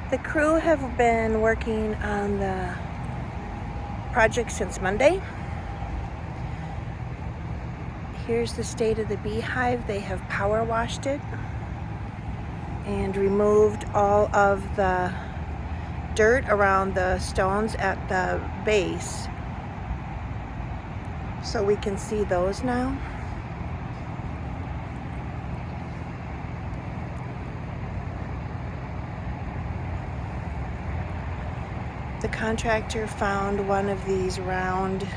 The crew have been working on the project since Monday. Here's the state of the Beehive. They have power washed it and removed all of the dirt around the stones at the base, so we can see those now. The contractor found one of these round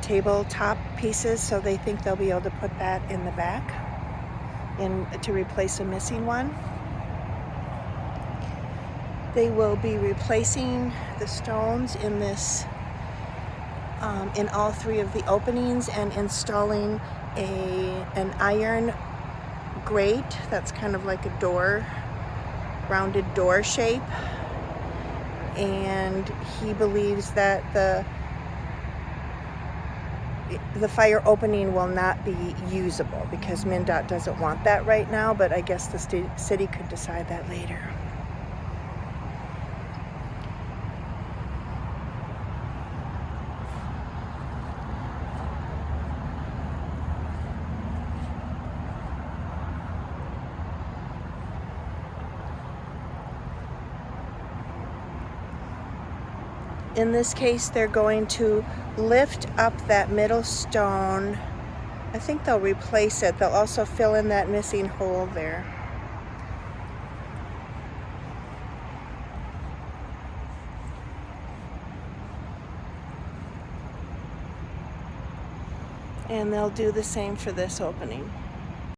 tabletop pieces, so they think they'll be able to put that in the back to replace a missing one. They will be replacing the stones in this, in all three of the openings, and installing an iron grate that's kind of like a door, rounded door shape. And he believes that the fire opening will not be usable because MnDOT doesn't want that right now, but I guess the city could decide that later. In this case, they're going to lift up that middle stone. I think they'll replace it. They'll also fill in that missing hole there. And they'll do the same for this opening.